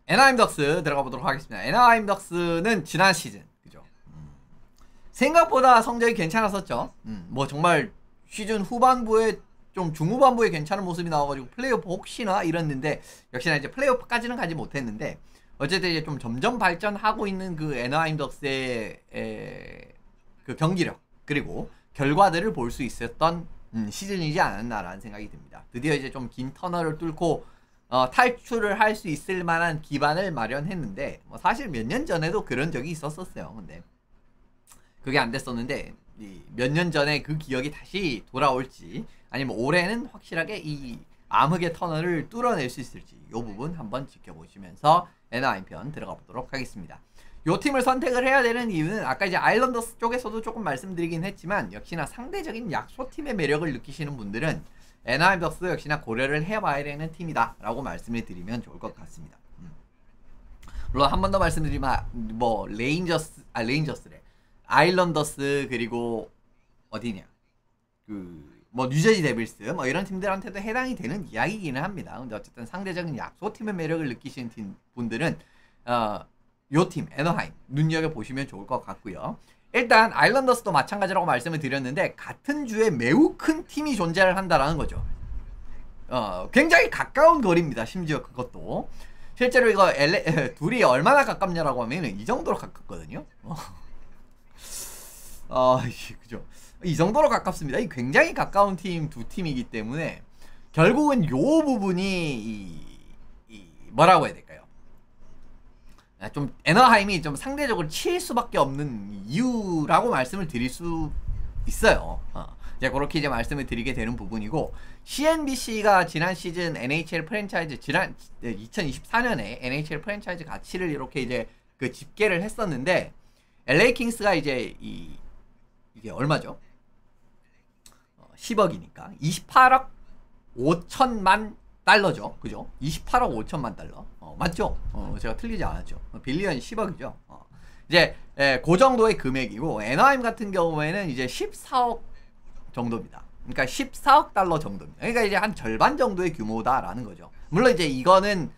애나하임 덕스 들어가 보도록 하겠습니다. 애나하임 덕스는 지난 시즌 그죠? 생각보다 성적이 괜찮았었죠. 뭐 정말 시즌 후반부에 좀 중후반부에 괜찮은 모습이 나와가지고 플레이오프 혹시나 이랬는데 역시나 이제 플레이오프까지는 가지 못했는데 어쨌든 이제 좀 점점 발전하고 있는 그 애나하임 덕스의 그 경기력 그리고 결과들을 볼 수 있었던 시즌이지 않았나라는 생각이 듭니다. 드디어 이제 좀 긴 터널을 뚫고 탈출을 할 수 있을 만한 기반을 마련했는데 뭐 사실 몇 년 전에도 그런 적이 있었어요. 근데 그게 안 됐었는데 몇 년 전에 그 기억이 다시 돌아올지 아니면 올해는 확실하게 이 암흑의 터널을 뚫어낼 수 있을지 이 부분 한번 지켜보시면서 애나하임 편 들어가 보도록 하겠습니다. 요 팀을 선택을 해야 되는 이유는 아까 이제 아일랜더스 쪽에서도 조금 말씀드리긴 했지만 역시나 상대적인 약소팀의 매력을 느끼시는 분들은 애나하임 덕스 역시나 고려를 해봐야 되는 팀이다 라고 말씀을 드리면 좋을 것 같습니다. 물론 한 번 더 말씀드리면 뭐 레인저스래 아일랜더스 그리고 어디냐 그 뭐 뉴저지 데빌스 뭐 이런 팀들한테도 해당이 되는 이야기이기는 합니다. 근데 어쨌든 상대적인 약소팀의 매력을 느끼시는 분들은 요 팀 애나하임 눈여겨보시면 좋을 것 같고요. 일단 아일랜더스도 마찬가지라고 말씀을 드렸는데 같은 주에 매우 큰 팀이 존재를 한다라는 거죠. 굉장히 가까운 거리입니다. 심지어 그것도 실제로 이거 둘이 얼마나 가깝냐라고 하면 이 정도로 가깝거든요. 그죠. 이 정도로 가깝습니다. 이 굉장히 가까운 팀 두 팀이기 때문에 결국은 요 부분이 뭐라고 해야 될까요? 좀 애나하임이 좀 상대적으로 치일 수밖에 없는 이유라고 말씀을 드릴 수 있어요. 이제 그렇게 이제 말씀을 드리게 되는 부분이고 CNBC가 지난 시즌 NHL 프랜차이즈 2024년에 NHL 프랜차이즈 가치를 이렇게 이제 그 집계를 했었는데 LA 킹스가 이제 이게 얼마죠? 10억이니까 28억 5천만 달러죠. 그죠? 28억 5천만 달러. 맞죠? 제가 틀리지 않았죠. 빌리언이 10억이죠. 이제 그 정도의 금액이고 애나하임 같은 경우에는 이제 14억 정도입니다. 그러니까 14억 달러 정도입니다. 그러니까 이제 한 절반 정도의 규모다라는 거죠. 물론 이제 이거는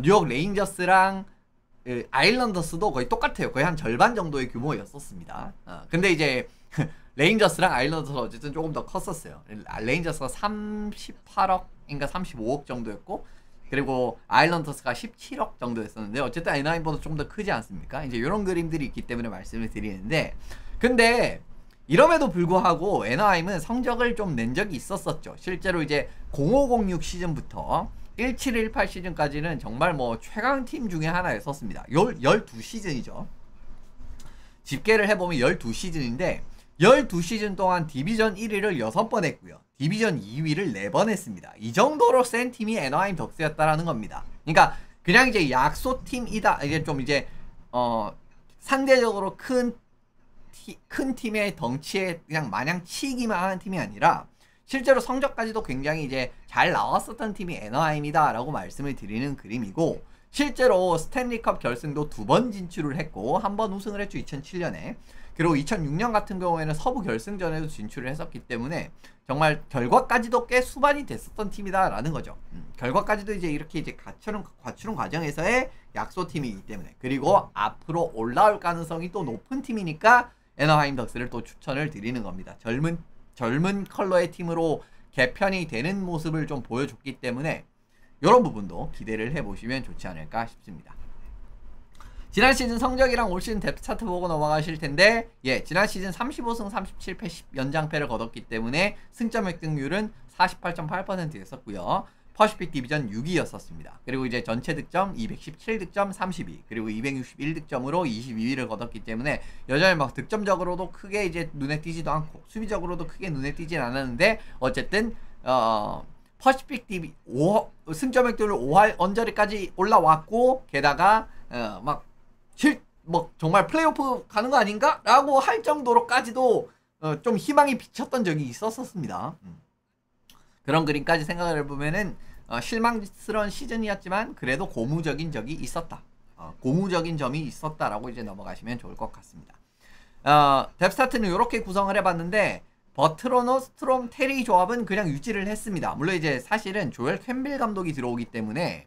뉴욕 레인저스랑 아일랜더스도 거의 똑같아요. 거의 한 절반 정도의 규모였었습니다. 근데 이제 레인저스랑 아일랜더스가 어쨌든 조금 더 컸었어요. 레인저스가 38억인가 35억 정도였고 그리고 아일랜더스가 17억 정도였었는데 어쨌든 애나하임보다 좀 더 크지 않습니까? 이제 이런 그림들이 있기 때문에 말씀을 드리는데 근데 이럼에도 불구하고 애나하임은 성적을 좀 낸 적이 있었었죠. 실제로 이제 0506 시즌부터 1718 시즌까지는 정말 뭐 최강팀 중에 하나였었습니다. 12시즌이죠. 집계를 해보면 12시즌인데 12시즌 동안 디비전 1위를 6번 했고요. 디비전 2위를 4번 했습니다. 이 정도로 센 팀이 애나하임 덕스였다라는 겁니다. 그러니까 그냥 이제 약소팀이다. 이게 좀 이제 상대적으로 큰 팀의 덩치에 그냥 마냥 치기만 하는 팀이 아니라 실제로 성적까지도 굉장히 이제 잘 나왔었던 팀이 애나하임이다 라고 말씀을 드리는 그림이고 실제로 스탠리컵 결승도 2번 진출을 했고 한 번 우승을 했죠. 2007년에. 그리고 2006년 같은 경우에는 서부 결승전에도 진출을 했었기 때문에 정말 결과까지도 꽤 수반이 됐었던 팀이다라는 거죠. 결과까지도 이제 이렇게 이제 갖추는 과정에서의 약소팀이기 때문에 그리고 앞으로 올라올 가능성이 또 높은 팀이니까 애나하임 덕스를 또 추천을 드리는 겁니다. 젊은 컬러의 팀으로 개편이 되는 모습을 좀 보여줬기 때문에 이런 부분도 기대를 해보시면 좋지 않을까 싶습니다. 지난 시즌 성적이랑 올 시즌 뎁스 차트 보고 넘어가실 텐데 지난 시즌 35승 37패 10연장패를 거뒀기 때문에 승점 획득률은 48.8%였었고요. 퍼시픽 디비전 6위였었습니다. 그리고 이제 전체 득점 217득점 32 그리고 261득점으로 22위를 거뒀기 때문에 여전히 막 득점적으로도 크게 이제 눈에 띄지도 않고 수비적으로도 크게 눈에 띄진 않았는데 어쨌든 퍼시픽 디비 승점 획득률 5할 언저리까지 올라왔고 게다가 정말 플레이오프 가는 거 아닌가? 라고 할 정도로까지도 좀 희망이 비쳤던 적이 있었습니다. 그런 그림까지 생각을 해보면은 실망스러운 시즌이었지만 그래도 고무적인 적이 있었다. 고무적인 점이 있었다라고 이제 넘어가시면 좋을 것 같습니다. 뎁스타트는 이렇게 구성을 해봤는데 버트로노, 스트롬, 테리 조합은 그냥 유지를 했습니다. 물론 이제 사실은 조엘 캠벨 감독이 들어오기 때문에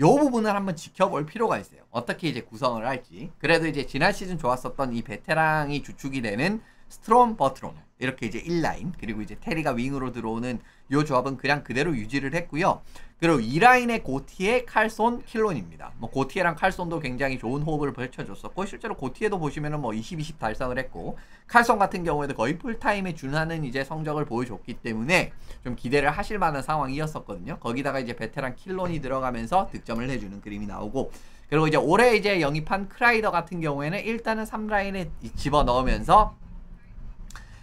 요 부분을 한번 지켜볼 필요가 있어요. 어떻게 이제 구성을 할지. 그래도 이제 지난 시즌 좋았었던 이 베테랑이 주축이 되는 스트롬, 버트론 이렇게 이제 1라인, 그리고 이제 테리가 윙으로 들어오는 요 조합은 그냥 그대로 유지를 했고요. 그리고 2라인의 고티에, 칼손, 킬론입니다. 뭐 고티에랑 칼손도 굉장히 좋은 호흡을 펼쳐줬었고, 실제로 고티에도 보시면은 뭐 20-20 달성을 했고, 칼손 같은 경우에도 거의 풀타임에 준하는 이제 성적을 보여줬기 때문에 좀 기대를 하실 만한 상황이었었거든요. 거기다가 이제 베테랑 킬론이 들어가면서 득점을 해주는 그림이 나오고, 그리고 이제 올해 이제 영입한 크라이더 같은 경우에는 일단은 3라인에 집어넣으면서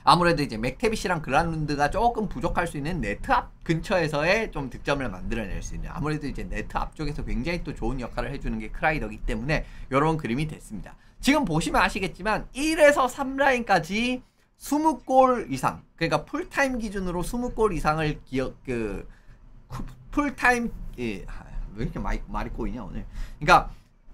아무래도 이제 맥테비시랑 그란룬드가 조금 부족할 수 있는 네트 앞 근처에서의 좀 득점을 만들어낼 수 있는, 아무래도 이제 네트 앞쪽에서 굉장히 또 좋은 역할을 해주는 게 크라이더기 때문에 이런 그림이 됐습니다. 지금 보시면 아시겠지만 1에서 3라인까지 20골 이상, 그러니까 풀타임 기준으로 20골 이상을 풀타임, 왜 이렇게 말이 꼬이냐 오늘. 그러니까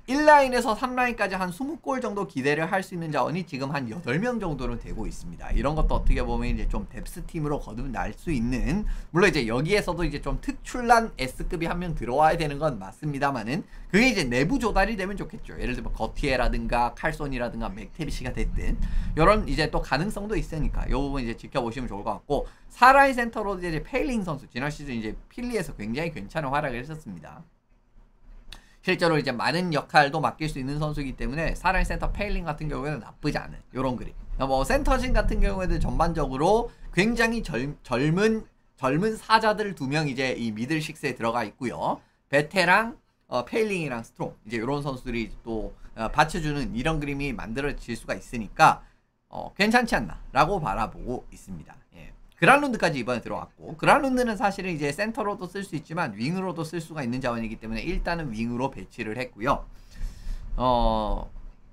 1라인에서 3라인까지 한 20골 정도 기대를 할 수 있는 자원이 지금 한 8명 정도는 되고 있습니다. 이런 것도 어떻게 보면 이제 좀 뎁스 팀으로 거듭날 수 있는, 물론 이제 여기에서도 이제 좀 특출난 S급이 한 명 들어와야 되는 건 맞습니다만은, 그게 이제 내부 조달이 되면 좋겠죠. 예를 들면 거티에라든가 칼손이라든가 맥테비시가 됐든, 이런 이제 또 가능성도 있으니까 이 부분 이제 지켜보시면 좋을 것 같고, 4라인 센터로 이제 페일링 선수, 지난 시즌 이제 필리에서 굉장히 괜찮은 활약을 했었습니다. 실제로 이제 많은 역할도 맡길 수 있는 선수이기 때문에 4라인 센터 페일링 같은 경우에는 나쁘지 않은 이런 그림. 뭐 센터진 같은 경우에도 전반적으로 굉장히 젊은 사자들 2명 이제 이 미들 식스에 들어가 있고요. 베테랑, 페일링이랑 스트롬, 이제 이런 선수들이 또 받쳐주는 이런 그림이 만들어질 수가 있으니까 괜찮지 않나라고 바라보고 있습니다. 예. 그란룬드까지 이번에 들어왔고, 그란룬드는 사실은 이제 센터로도 쓸 수 있지만 윙으로도 쓸 수가 있는 자원이기 때문에 일단은 윙으로 배치를 했고요.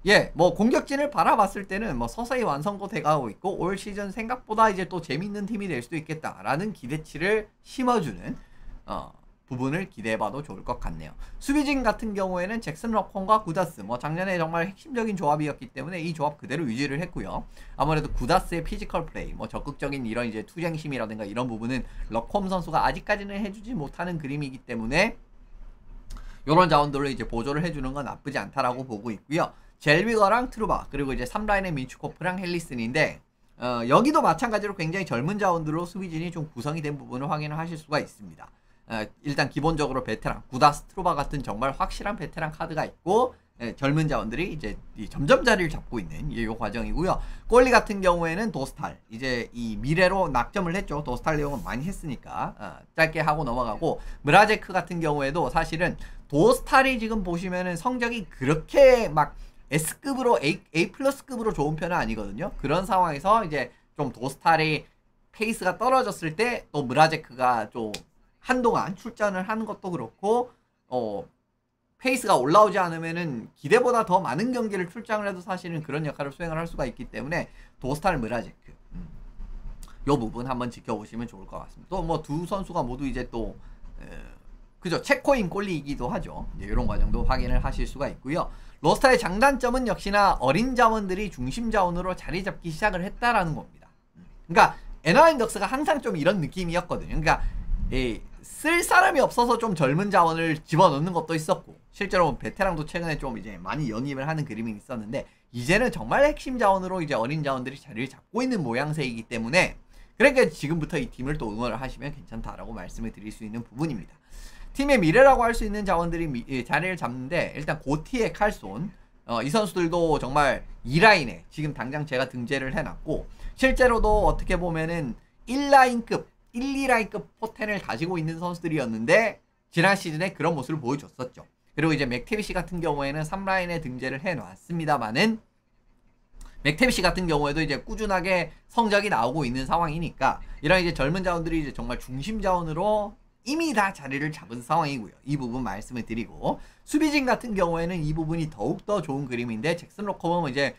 예, 뭐 공격진을 바라봤을 때는 뭐 서서히 완성도 돼가고 있고, 올 시즌 생각보다 이제 또 재밌는 팀이 될 수도 있겠다라는 기대치를 심어주는 부분을 기대해봐도 좋을 것 같네요. 수비진 같은 경우에는 잭슨 러콘과 구다스, 뭐 작년에 정말 핵심적인 조합이었기 때문에 이 조합 그대로 유지를 했고요. 아무래도 구다스의 피지컬 플레이, 뭐 적극적인 이런 이제 투쟁심이라든가 이런 부분은 러콤 선수가 아직까지는 해주지 못하는 그림이기 때문에 이런 자원들을 이제 보조를 해주는 건 나쁘지 않다라고 보고 있고요. 젤비거랑 트루바, 그리고 이제 3라인의 민추코프랑 헬리슨인데, 여기도 마찬가지로 굉장히 젊은 자원들로 수비진이 좀 구성이 된 부분을 확인을 하실 수가 있습니다. 일단 기본적으로 베테랑, 구다스, 트루바 같은 정말 확실한 베테랑 카드가 있고, 젊은 자원들이 이제 점점 자리를 잡고 있는 이 과정이고요. 꼴리 같은 경우에는 도스탈, 이제 이 미래로 낙점을 했죠. 도스탈 내용은 많이 했으니까 짧게 하고 넘어가고, 무라제크 같은 경우에도 사실은 도스탈이 지금 보시면은 성적이 그렇게 막 S급으로 A 플러스급으로 좋은 편은 아니거든요. 그런 상황에서 이제 좀 도스탈의 페이스가 떨어졌을 때 또 무라제크가 좀 한동안 출전을 하는 것도 그렇고, 페이스가 올라오지 않으면은 기대보다 더 많은 경기를 출장을 해도 사실은 그런 역할을 수행을 할 수가 있기 때문에 도스탈 무라제크, 요 부분 한번 지켜보시면 좋을 것 같습니다. 또 뭐 두 선수가 모두 이제 또 그죠, 체코인 꼴리이기도 하죠. 이런 과정도 확인을 하실 수가 있고요. 로스타의 장단점은 역시나 어린 자원들이 중심 자원으로 자리 잡기 시작을 했다라는 겁니다. 그러니까 애나하임 덕스가 항상 좀 이런 느낌이었거든요. 그러니까 쓸 사람이 없어서 좀 젊은 자원을 집어넣는 것도 있었고, 실제로 베테랑도 최근에 좀 이제 많이 영입을 하는 그림이 있었는데, 이제는 정말 핵심 자원으로 이제 어린 자원들이 자리를 잡고 있는 모양새이기 때문에, 그러니까 지금부터 이 팀을 또 응원을 하시면 괜찮다라고 말씀을 드릴 수 있는 부분입니다. 팀의 미래라고 할 수 있는 자원들이 자리를 잡는데, 일단 고티의 칼손, 이 선수들도 정말 2라인에 지금 당장 제가 등재를 해놨고, 실제로도 어떻게 보면은 1라인급 1, 2라인급 포텐을 가지고 있는 선수들이었는데 지난 시즌에 그런 모습을 보여줬었죠. 그리고 이제 맥테비시 같은 경우에는 3라인에 등재를 해놨습니다만은, 맥테비시 같은 경우에도 이제 꾸준하게 성적이 나오고 있는 상황이니까, 이런 이제 젊은 자원들이 이제 정말 중심 자원으로 이미 다 자리를 잡은 상황이고요. 이 부분 말씀을 드리고, 수비진 같은 경우에는 이 부분이 더욱더 좋은 그림인데, 잭슨 로커먼은 이제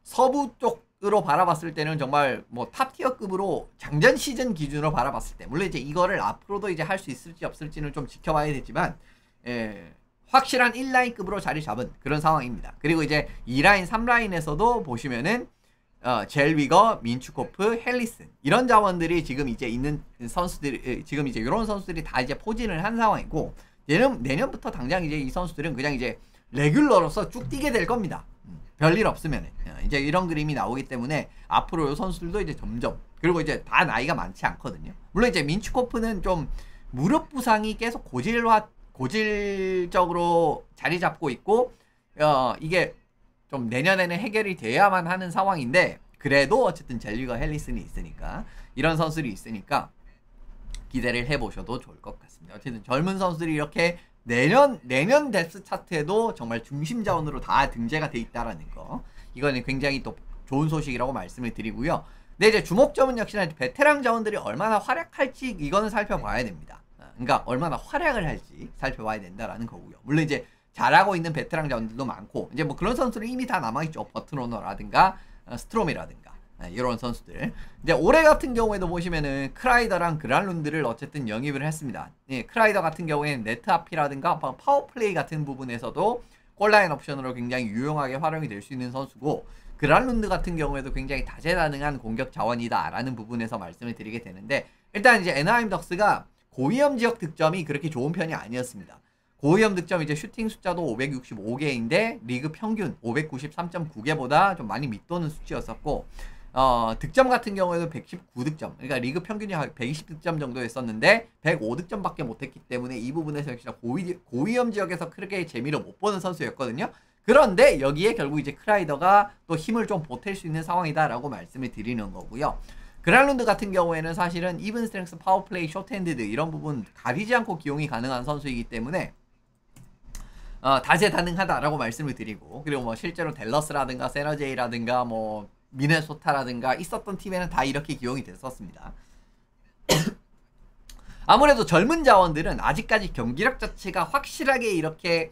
서부 쪽으로 바라봤을 때는 정말 뭐 탑티어급으로 작년 시즌 기준으로 바라봤을 때, 물론 이제 이거를 앞으로도 이제 할 수 있을지 없을지는 좀 지켜봐야 되지만, 확실한 1라인급으로 자리 잡은 그런 상황입니다. 그리고 이제 2라인, 3라인에서도 보시면은 젤위거, 민추코프, 헬리슨, 이런 자원들이 지금 이제 있는 선수들이, 지금 이제 이런 선수들이 다 이제 포진을 한 상황이고, 내년부터 당장 이제 이 선수들은 그냥 이제 레귤러로서 쭉 뛰게 될 겁니다. 별일 없으면 이제 이런 그림이 나오기 때문에 앞으로 이 선수들도 이제 점점, 그리고 이제 다 나이가 많지 않거든요. 물론 이제 민츠코프는 좀 무릎 부상이 계속 고질적으로 자리 잡고 있고 이게 좀 내년에는 해결이 돼야만 하는 상황인데, 그래도 어쨌든 젤리거 헬리슨이 있으니까, 이런 선수들이 있으니까 기대를 해보셔도 좋을 것 같습니다. 어쨌든 젊은 선수들이 이렇게 내년 뎁스 차트에도 정말 중심 자원으로 다 등재가 돼 있다라는 거, 이거는 굉장히 또 좋은 소식이라고 말씀을 드리고요. 근데 이제 주목점은 역시나 베테랑 자원들이 얼마나 활약할지 이거는 살펴봐야 됩니다. 그러니까 얼마나 활약을 할지 살펴봐야 된다라는 거고요. 물론 이제 잘하고 있는 베테랑 자원들도 많고, 이제 뭐 그런 선수들은 이미 다 남아있죠. 버트로너라든가 스트롬이라든가 이런 선수들. 이제 올해 같은 경우에도 보시면은 크라이더랑 그란룬드를 어쨌든 영입을 했습니다. 예, 크라이더 같은 경우에는 네트 앞이라든가 파워플레이 같은 부분에서도 골라인 옵션으로 굉장히 유용하게 활용이 될 수 있는 선수고, 그란룬드 같은 경우에도 굉장히 다재다능한 공격 자원이다 라는 부분에서 말씀을 드리게 되는데, 일단 이제 애나하임 덕스가 고위험 지역 득점이 그렇게 좋은 편이 아니었습니다. 고위험 득점 이제 슈팅 숫자도 565개인데 리그 평균 593.9개보다 좀 많이 밑도는 수치였었고, 득점 같은 경우에도 119득점, 그러니까 리그 평균이 120득점 정도 였었는데 105득점밖에 못했기 때문에 이 부분에서 역시나 고위험 지역에서 크게 재미를 못 보는 선수였거든요. 그런데 여기에 결국 이제 크라이더가 또 힘을 좀 보탤 수 있는 상황이다라고 말씀을 드리는 거고요. 그란룬드 같은 경우에는 사실은 이븐 스트렝스, 파워플레이, 숏핸디드 이런 부분 가리지 않고 기용이 가능한 선수이기 때문에 다재다능하다라고 말씀을 드리고, 그리고 뭐 실제로 댈러스라든가 세너제이라든가 뭐 미네소타라든가 있었던 팀에는 다 이렇게 기용이 됐었습니다. 아무래도 젊은 자원들은 아직까지 경기력 자체가 확실하게 이렇게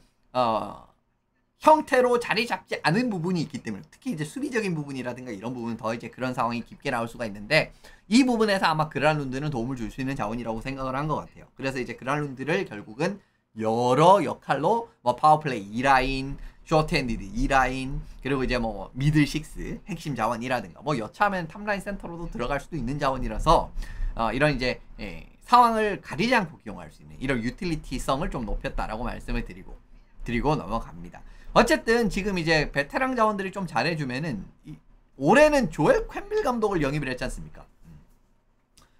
형태로 자리 잡지 않은 부분이 있기 때문에, 특히 이제 수비적인 부분이라든가 이런 부분은 더 이제 그런 상황이 깊게 나올 수가 있는데, 이 부분에서 아마 그란룬드는 도움을 줄 수 있는 자원이라고 생각을 한 것 같아요. 그래서 이제 그란룬드를 결국은 여러 역할로 뭐 파워플레이 2라인, 숏핸디드 2라인, 그리고 이제 뭐 미들 6 핵심 자원이라든가 뭐 여차하면 탑라인 센터로도 들어갈 수도 있는 자원이라서 이런 이제 상황을 가리지 않고 기용할 수 있는 이런 유틸리티성을 좀 높였다라고 말씀을 드리고 넘어갑니다. 어쨌든 지금 이제 베테랑 자원들이 좀 잘해주면은 올해는 조엘 쾨빌 감독을 영입을 했지 않습니까?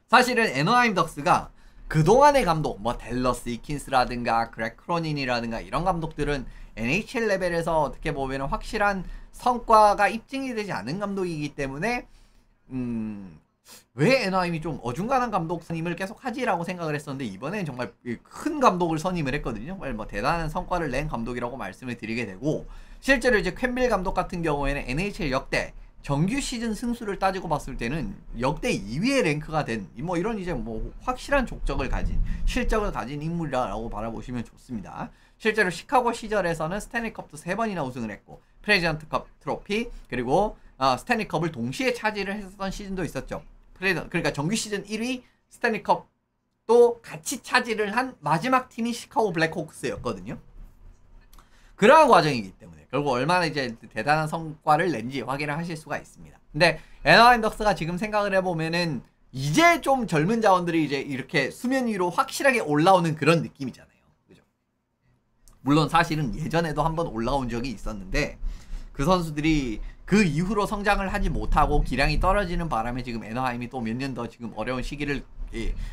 사실은 애너하임 덕스가 그동안의 감독, 뭐 댈러스 이킨스라든가 그렉 크로닌이라든가 이런 감독들은 NHL 레벨에서 어떻게 보면 확실한 성과가 입증이 되지 않은 감독이기 때문에 왜 애너하임이 좀 어중간한 감독 선임을 계속 하지라고 생각을 했었는데, 이번에는 정말 큰 감독을 선임을 했거든요. 정말 뭐 대단한 성과를 낸 감독이라고 말씀을 드리게 되고, 실제로 이제 쾨빌 감독 같은 경우에는 NHL 역대 정규 시즌 승수를 따지고 봤을 때는 역대 2위에 랭크가 된 뭐 이런 이제 뭐 확실한 실적을 가진 인물이라고 바라보시면 좋습니다. 실제로 시카고 시절에서는 스탠리컵도 3번이나 우승을 했고, 프레지던트컵 트로피, 그리고 스탠리컵을 동시에 차지를 했었던 시즌도 있었죠. 그러니까 정규 시즌 1위, 스탠리컵도 같이 차지를 한 마지막 팀이 시카고 블랙호크스였거든요. 그러한 과정이기 때문에 결국 얼마나 이제 대단한 성과를 낸지 확인을 하실 수가 있습니다. 근데 애너하임 덕스가 지금 생각을 해보면은 이제 좀 젊은 자원들이 이제 이렇게 수면 위로 확실하게 올라오는 그런 느낌이잖아요. 그죠? 물론 사실은 예전에도 한번 올라온 적이 있었는데, 그 선수들이 그 이후로 성장을 하지 못하고 기량이 떨어지는 바람에 지금 애너하임이 또 몇 년 더 지금 어려운 시기를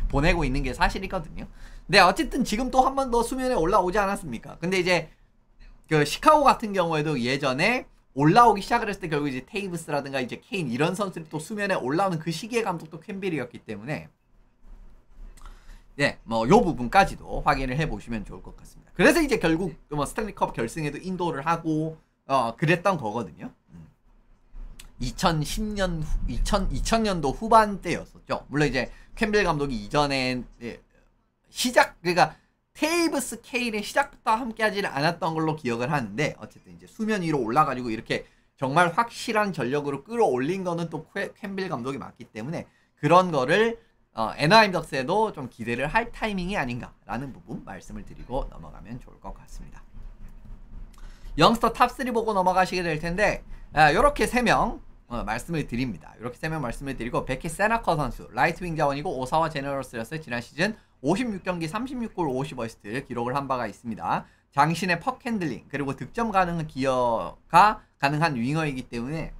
보내고 있는 게 사실이거든요. 근데 어쨌든 지금 또 한 번 더 수면에 올라오지 않았습니까? 근데 이제 그 시카고 같은 경우에도 예전에 올라오기 시작을 했을 때 결국 이제 테이브스라든가 이제 케인 이런 선수들이 또 수면에 올라오는 그 시기의 감독도 쾨빌이었기 때문에, 네, 뭐 요 부분까지도 확인을 해보시면 좋을 것 같습니다. 그래서 이제 결국 뭐 스탠리컵 결승에도 인도를 하고 그랬던 거거든요. 2000년도 후반대였었죠. 물론 이제 쾨빌 감독이 이전에 그러니까 테이브스 케인의 시작부터 함께 하지는 않았던 걸로 기억을 하는데, 어쨌든 이제 수면 위로 올라가지고 이렇게 정말 확실한 전력으로 끌어올린 거는 또 쾨빌 감독이 맞기 때문에, 그런 거를 애너하임 덕스에도 좀 기대를 할 타이밍이 아닌가라는 부분 말씀을 드리고 넘어가면 좋을 것 같습니다. 영스터 탑3 보고 넘어가시게 될 텐데, 요렇게 3명 말씀을 드립니다. 이렇게 3명 말씀을 드리고, 베키 세나커 선수 라이트윙 자원이고 오사와 제너럴스였어요. 지난 시즌 56경기 36골 50어시스트 기록을 한 바가 있습니다. 장신의 퍽 핸들링 그리고 득점 가능한 기여가 가능한 윙어이기 때문에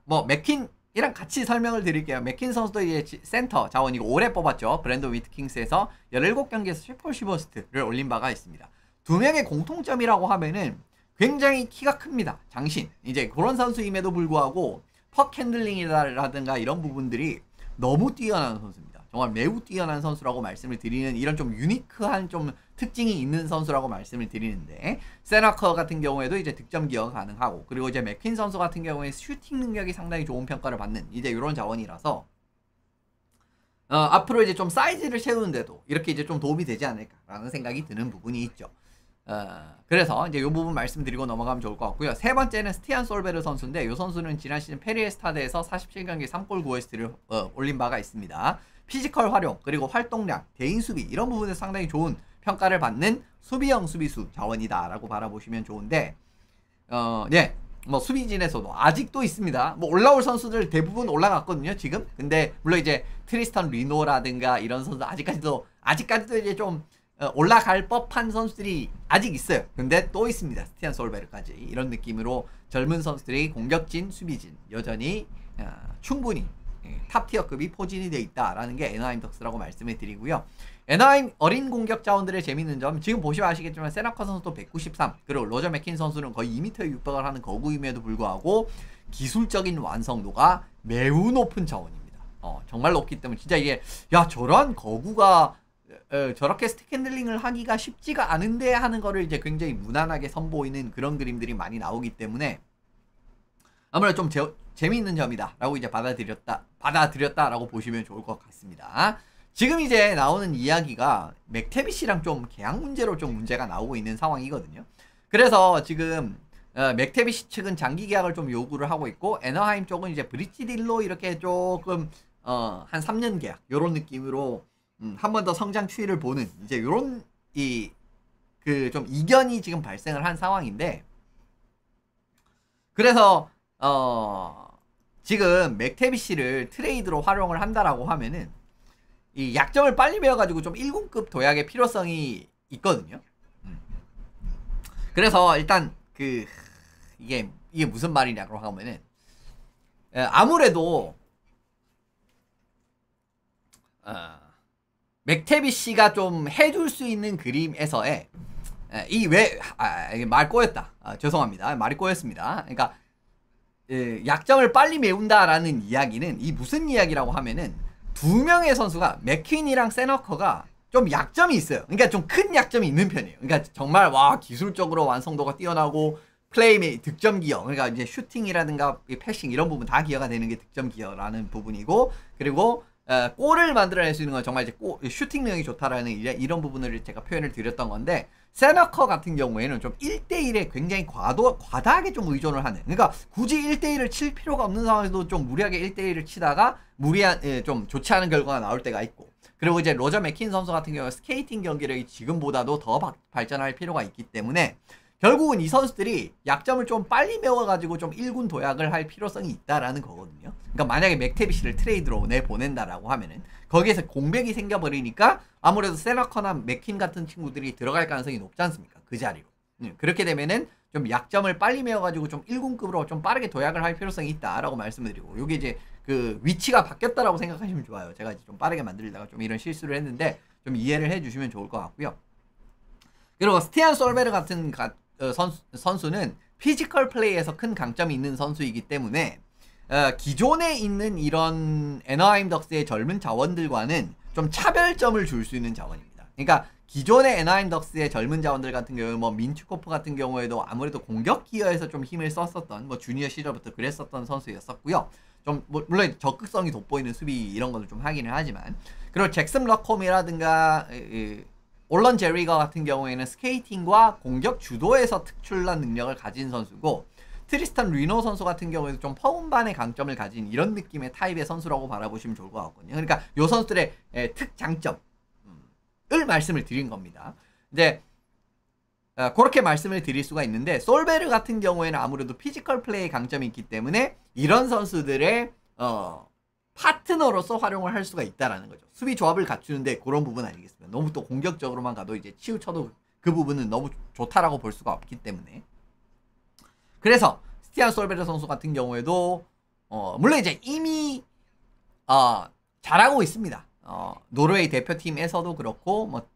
뭐 맥킨이랑 같이 설명을 드릴게요. 맥킨 선수도 이제 센터 자원이고 올해 뽑았죠. 브랜드 위트킹스에서 17경기에서 10골 10어시스트를 올린 바가 있습니다. 두 명의 공통점이라고 하면은 굉장히 키가 큽니다. 장신 이제 그런 선수임에도 불구하고 퍽 핸들링이라든가 이런 부분들이 너무 뛰어난 선수입니다. 정말 매우 뛰어난 선수라고 말씀을 드리는 이런 좀 유니크한 좀 특징이 있는 선수라고 말씀을 드리는데 세나커 같은 경우에도 이제 득점 기여가 가능하고 그리고 이제 맥퀸 선수 같은 경우에 슈팅 능력이 상당히 좋은 평가를 받는 이제 이런 자원이라서 앞으로 이제 좀 사이즈를 채우는데도 이렇게 이제 좀 도움이 되지 않을까라는 생각이 드는 부분이 있죠. 그래서 이제 이 부분 말씀드리고 넘어가면 좋을 것 같고요. 세 번째는 스티안 솔베르 선수인데 이 선수는 지난 시즌 페리에스타드에서 47경기 3골 9어시스트를 올린 바가 있습니다. 피지컬 활용 그리고 활동량, 개인 수비 이런 부분에서 상당히 좋은 평가를 받는 수비형 수비수 자원이다라고 바라보시면 좋은데 네. 뭐 수비진에서도 아직도 있습니다. 뭐 올라올 선수들 대부분 올라갔거든요 지금. 근데 물론 이제 트리스탄 리노라든가 이런 선수 아직까지도 이제 좀 올라갈 법한 선수들이 아직 있어요. 근데 또 있습니다. 스티안 솔베르까지 이런 느낌으로 젊은 선수들이 공격진, 수비진 여전히 충분히 탑티어급이 포진이 되어 있다라는 게 애나하임 덕스라고 말씀을 드리고요. 애나하임 어린 공격 자원들의 재밌는 점 지금 보시면 아시겠지만 세나커 선수도 193 그리고 로저 맥킨 선수는 거의 2m에 육박을 하는 거구임에도 불구하고 기술적인 완성도가 매우 높은 자원입니다. 정말 높기 때문에 진짜 이게 야 저런 거구가 저렇게 스틱 핸들링을 하기가 쉽지가 않은데 하는 거를 이제 굉장히 무난하게 선보이는 그런 그림들이 많이 나오기 때문에 아무래도 좀 재미있는 점이다 라고 이제 받아들였다라고 보시면 좋을 것 같습니다. 지금 이제 나오는 이야기가 맥테비시랑 좀 계약 문제로 좀 문제가 나오고 있는 상황이거든요. 그래서 지금 맥테비시 측은 장기 계약을 좀 요구를 하고 있고 애너하임 쪽은 이제 브릿지 딜로 이렇게 조금 한 3년 계약 요런 느낌으로 한 번 더 성장 추이를 보는 이제 요런 그 좀 이견이 지금 발생을 한 상황인데 그래서 지금 맥테비시를 트레이드로 활용을 한다라고 하면은 이 약점을 빨리 배워가지고 좀 1군급 도약의 필요성이 있거든요. 그래서 일단 이게 무슨 말이냐고 하면은 아무래도 맥테비시가 좀 해줄 수 있는 그림에서의 말 꼬였다. 죄송합니다. 말이 꼬였습니다. 그러니까 약점을 빨리 메운다라는 이야기는 이 무슨 이야기라고 하면은 두 명의 선수가 맥퀸이랑 세너커가 좀 약점이 있어요. 그러니까 좀 큰 약점이 있는 편이에요. 그러니까 정말 기술적으로 완성도가 뛰어나고 플레이의 득점 기여, 그러니까 이제 슈팅이라든가 패싱 이런 부분 다 기여가 되는 게 득점 기여라는 부분이고 그리고 골을 만들어낼 수 있는 건 정말 이제 슈팅 능력이 좋다라는 이런 부분을 제가 표현을 드렸던 건데 세너커 같은 경우에는 좀 1대1에 굉장히 과다하게 좀 의존을 하는 그러니까 굳이 1대1을 칠 필요가 없는 상황에서도 좀 무리하게 1대1을 치다가 좀 좋지 않은 결과가 나올 때가 있고 그리고 이제 로저 맥킨 선수 같은 경우는 스케이팅 경기력이 지금보다도 더 발전할 필요가 있기 때문에 결국은 이 선수들이 약점을 좀 빨리 메워가지고 좀 1군 도약을 할 필요성이 있다라는 거거든요. 그러니까 만약에 맥테비시를 트레이드로 내보낸다라고 하면은 거기에서 공백이 생겨버리니까 아무래도 세너커나 맥킨 같은 친구들이 들어갈 가능성이 높지 않습니까? 그 자리로. 그렇게 되면은 좀 약점을 빨리 메워가지고 좀 1군급으로 좀 빠르게 도약을 할 필요성이 있다라고 말씀을 드리고 요게 이제 그 위치가 바뀌었다라고 생각하시면 좋아요. 제가 이제 좀 빠르게 만들다가 좀 이런 실수를 했는데 좀 이해를 해주시면 좋을 것 같고요. 그리고 스티안 솔베르 같은 선수는 피지컬 플레이에서 큰 강점이 있는 선수이기 때문에 기존에 있는 이런 애너하임 덕스의 젊은 자원들과는 좀 차별점을 줄 수 있는 자원입니다. 그러니까 기존의 애너하임 덕스의 젊은 자원들 같은 경우에 뭐 민츠코프 같은 경우에도 아무래도 공격 기여에서 좀 힘을 썼었던 뭐 주니어 시절부터 그랬었던 선수였었고요. 좀 물론 적극성이 돋보이는 수비 이런 것도 좀 하기는 하지만 그리고 잭슨 러콤이라든가 올런 제리거 같은 경우에는 스케이팅과 공격 주도에서 특출난 능력을 가진 선수고 트리스탄 리노 선수 같은 경우에도 좀 퍼운반의 강점을 가진 이런 느낌의 타입의 선수라고 바라보시면 좋을 것 같거든요. 그러니까 이 선수들의 특장점을 말씀을 드린 겁니다. 이제 그렇게 말씀을 드릴 수가 있는데 솔베르 같은 경우에는 아무래도 피지컬 플레이 강점이 있기 때문에 이런 선수들의 파트너로서 활용을 할 수가 있다라는 거죠. 수비 조합을 갖추는데 그런 부분 아니겠습니까? 너무 또 공격적으로만 가도 이제 치우쳐도 그 부분은 너무 좋다라고 볼 수가 없기 때문에. 그래서 스티안 솔베르 선수 같은 경우에도 물론 이제 이미 잘하고 있습니다. 노르웨이 대표팀에서도 그렇고 뭐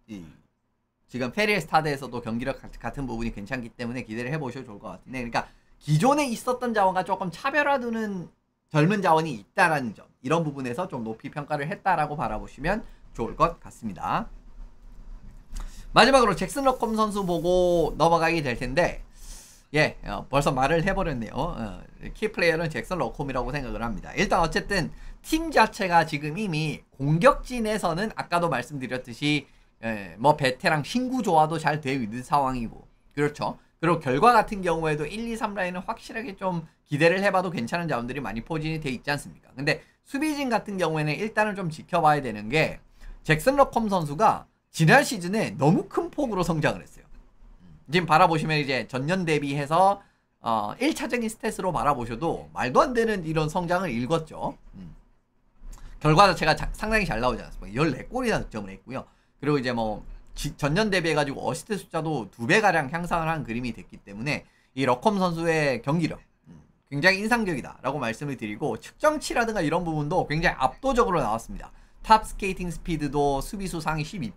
지금 페리에스타드에서도 경기력 같은 부분이 괜찮기 때문에 기대를 해보셔도 좋을 것 같은데, 그러니까 기존에 있었던 자원과 조금 차별화두는 젊은 자원이 있다라는 점, 이런 부분에서 좀 높이 평가를 했다라고 바라보시면 좋을 것 같습니다. 마지막으로 잭슨 러컴 선수 보고 넘어가게 될 텐데, 벌써 말을 해버렸네요. 키플레이어는 잭슨 러컴이라고 생각을 합니다. 일단 어쨌든 팀 자체가 지금 이미 공격진에서는 아까도 말씀드렸듯이 뭐 베테랑 신구 조화도 잘 되어 있는 상황이고, 그렇죠. 그리고 결과 같은 경우에도 1, 2, 3 라인은 확실하게 좀 기대를 해봐도 괜찮은 자원들이 많이 포진이 돼 있지 않습니까? 근데 수비진 같은 경우에는 일단은 좀 지켜봐야 되는 게, 잭슨 러컴 선수가 지난 시즌에 너무 큰 폭으로 성장을 했어요. 지금 바라보시면 이제 전년 대비해서 1차적인 스탯으로 바라보셔도 말도 안 되는 이런 성장을 읽었죠. 결과 자체가 상당히 잘 나오지 않았습니까? 14골이나 득점을 했고요. 그리고 이제 뭐 전년 대비해가지고 어시스트 숫자도 2배가량 향상을 한 그림이 됐기 때문에 이 러컴 선수의 경기력 굉장히 인상적이다라고 말씀을 드리고, 측정치라든가 이런 부분도 굉장히 압도적으로 나왔습니다. 탑 스케이팅 스피드도 수비수 상위 12%,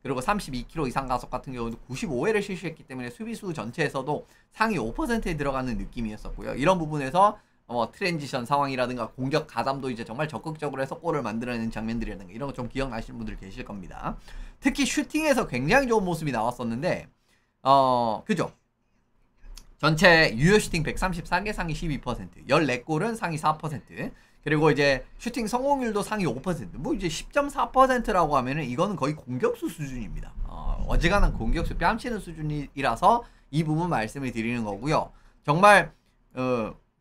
그리고 32km 이상 가속 같은 경우도 95회를 실시했기 때문에 수비수 전체에서도 상위 5%에 들어가는 느낌이었었고요. 이런 부분에서 트랜지션 상황이라든가 공격 가담도 이제 정말 적극적으로 해서 골을 만들어내는 장면들이라든가 이런 거 좀 기억나시는 분들 계실 겁니다. 특히 슈팅에서 굉장히 좋은 모습이 나왔었는데, 그죠? 전체 유효 슈팅 134개 상위 12%, 14골은 상위 4%, 그리고 이제 슈팅 성공률도 상위 5%, 뭐 이제 10.4%라고 하면은 이거는 거의 공격수 수준입니다. 어지간한 공격수 뺨치는 수준이라서 이 부분 말씀을 드리는 거고요. 정말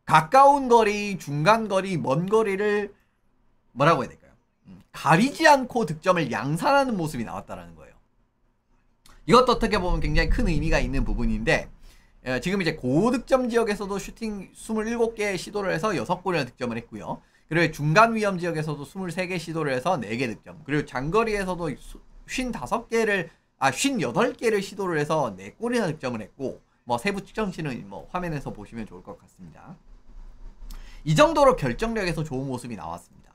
가까운 거리, 중간 거리, 먼 거리를 뭐라고 해야 될까요? 가리지 않고 득점을 양산하는 모습이 나왔다라는 거예요. 이것도 어떻게 보면 굉장히 큰 의미가 있는 부분인데, 지금 이제 고득점 지역에서도 슈팅 27개 시도를 해서 6골이나 득점을 했고요. 그리고 중간 위험 지역에서도 23개 시도를 해서 4개 득점. 그리고 장거리에서도 58개를 시도를 해서 4골이나 득점을 했고, 뭐 세부 측정치는 뭐 화면에서 보시면 좋을 것 같습니다. 이 정도로 결정력에서 좋은 모습이 나왔습니다.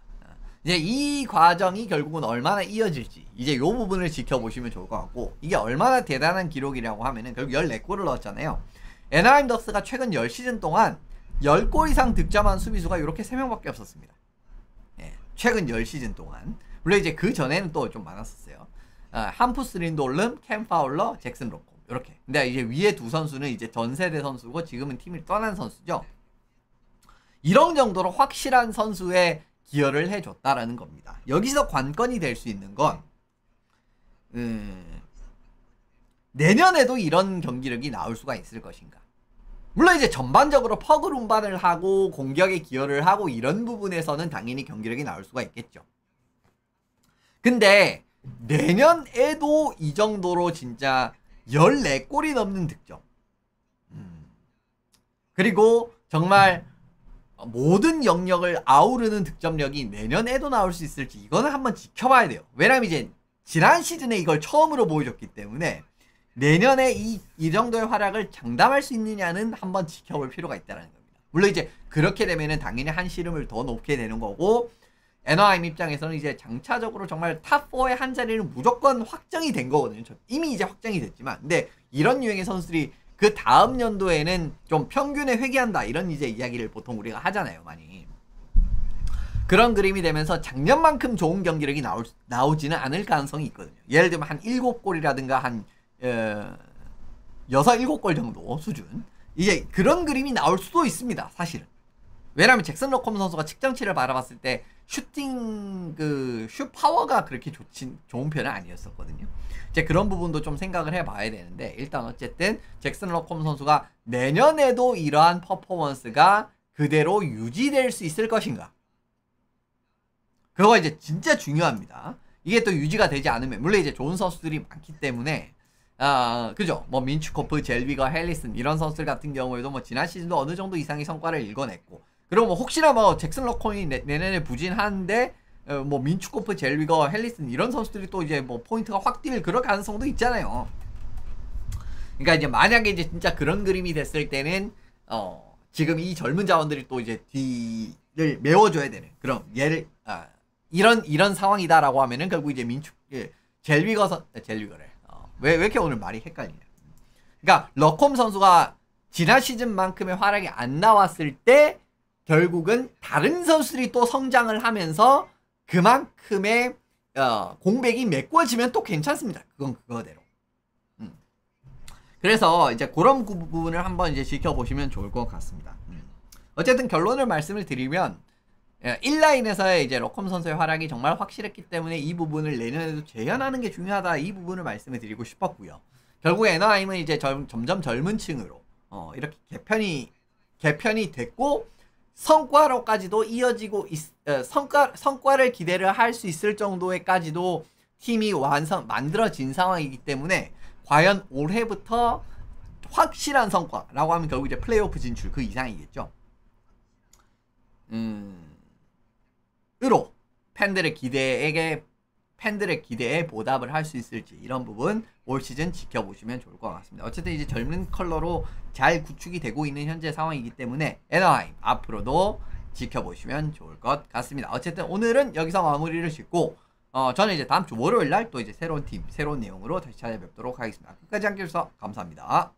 이제 이 과정이 결국은 얼마나 이어질지 이제 이 부분을 지켜보시면 좋을 것 같고, 이게 얼마나 대단한 기록이라고 하면은 결국 14골을 넣었잖아요. 애나하임 덕스가 최근 10시즌 동안 10골 이상 득점한 수비수가 이렇게 3명밖에 없었습니다. 최근 10시즌 동안. 물론 이제 그 전에는 또 좀 많았었어요. 함프스 린돌름, 캠 파울러, 잭슨 로콤 이렇게. 근데 이제 위에 두 선수는 이제 전 세대 선수고 지금은 팀을 떠난 선수죠. 이런 정도로 확실한 선수의 기여를 해줬다라는 겁니다. 여기서 관건이 될 수 있는 건 내년에도 이런 경기력이 나올 수가 있을 것인가. 물론 이제 전반적으로 퍼글 운반을 하고 공격에 기여를 하고 이런 부분에서는 당연히 경기력이 나올 수가 있겠죠. 근데 내년에도 이 정도로 진짜 14골이 넘는 득점, 그리고 정말 모든 영역을 아우르는 득점력이 내년에도 나올 수 있을지, 이거는 한번 지켜봐야 돼요. 왜냐면 이제 지난 시즌에 이걸 처음으로 보여줬기 때문에 내년에 이 정도의 활약을 장담할 수 있느냐는 한번 지켜볼 필요가 있다는 겁니다. 물론 이제 그렇게 되면은 당연히 한 씨름을 더 높게 되는 거고, 애나하임 입장에서는 이제 장차적으로 정말 탑4의 한 자리는 무조건 확정이 된 거거든요. 이미 이제 확정이 됐지만, 근데 이런 유형의 선수들이 그 다음 연도에는 좀 평균에 회귀한다, 이런 이제 이야기를 보통 우리가 하잖아요, 많이. 그런 그림이 되면서 작년만큼 좋은 경기력이 나오지는 않을 가능성이 있거든요. 예를 들면 한 7골이라든가 한 6, 7골 정도 수준, 이제 그런 그림이 나올 수도 있습니다, 사실은. 왜냐면 잭슨 러컴 선수가 측정치를 바라봤을 때 슈팅 슛 파워가 그렇게 좋은 편은 아니었었거든요. 이제 그런 부분도 좀 생각을 해봐야 되는데, 일단 어쨌든 잭슨 러컴 선수가 내년에도 이러한 퍼포먼스가 그대로 유지될 수 있을 것인가, 그거 이제 진짜 중요합니다. 이게 또 유지가 되지 않으면, 물론 이제 좋은 선수들이 많기 때문에 그죠? 뭐 민추코프, 젤비거, 헬리슨 이런 선수들 같은 경우에도 뭐 지난 시즌도 어느 정도 이상의 성과를 일궈냈고, 그리고 뭐 혹시나 뭐 잭슨 러컴이 내년에 부진하는데 뭐 민축코프, 젤위거, 헬리슨 이런 선수들이 또 이제 뭐 포인트가 확 뛸 그럴 가능성도 있잖아요. 그러니까 이제 만약에 이제 진짜 그런 그림이 됐을 때는 지금 이 젊은 자원들이 또 이제 뒤를 메워줘야 되는 그런 얘를 이런 상황이다라고 하면은 결국 이제 젤위거래. 왜 이렇게 오늘 말이 헷갈리냐. 그러니까 러콤 선수가 지난 시즌만큼의 활약이 안 나왔을 때 결국은 다른 선수들이 또 성장을 하면서 그만큼의 공백이 메꿔지면 또 괜찮습니다. 그건 그거대로. 그래서 이제 그런 부분을 한번 이제 지켜보시면 좋을 것 같습니다. 어쨌든 결론을 말씀을 드리면 1라인에서의 이제 러컴 선수의 활약이 정말 확실했기 때문에 이 부분을 내년에도 재현하는 게 중요하다. 이 부분을 말씀을 드리고 싶었고요. 결국에 에너하임은 이제 점점 젊은 층으로 이렇게 개편이 됐고 성과로까지도 이어지고 성과를 기대를 할 수 있을 정도에까지도 팀이 만들어진 상황이기 때문에 과연 올해부터 확실한 성과라고 하면 결국 이제 플레이오프 진출 그 이상이겠죠. 으로 팬들의 기대에 보답을 할 수 있을지 이런 부분 올 시즌 지켜보시면 좋을 것 같습니다. 어쨌든 이제 젊은 컬러로 잘 구축이 되고 있는 현재 상황이기 때문에 에너하임 앞으로도 지켜보시면 좋을 것 같습니다. 어쨌든 오늘은 여기서 마무리를 짓고 저는 이제 다음 주 월요일 날 또 이제 새로운 팀, 새로운 내용으로 다시 찾아뵙도록 하겠습니다. 끝까지 함께 해주셔서 감사합니다.